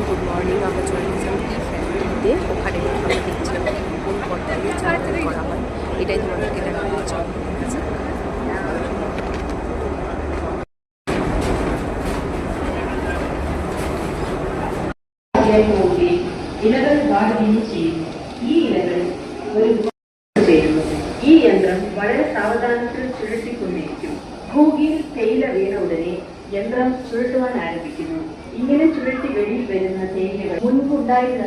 Good morning. আমরা চলে গেছিলাম এই ফ্যাক্টরিতে, ওখানে আমরা দেখছিলাম কোন পর্দায় চার্জারি করা হয়, এটাই তোমাদেরকে দেখাবো। চল ഇലകൾ വാടുകയും ചെയ്യും. ഈ ഇലകൾ ഒരു ചേരുന്നു. ഈ യന്ത്രം വളരെ സാവധാനത്തിൽ ചുഴറ്റിക്കൊണ്ടിരിക്കും. ഭൂമിയിൽ തേയില വീണ ഉടനെ യന്ത്രം ചുഴറ്റുവാൻ ആരംഭിക്കുന്നു. ഇങ്ങനെ ചുഴറ്റി വെളിയിൽ വരുന്ന തേയിലകൾ മുൻപുണ്ടായിരുന്ന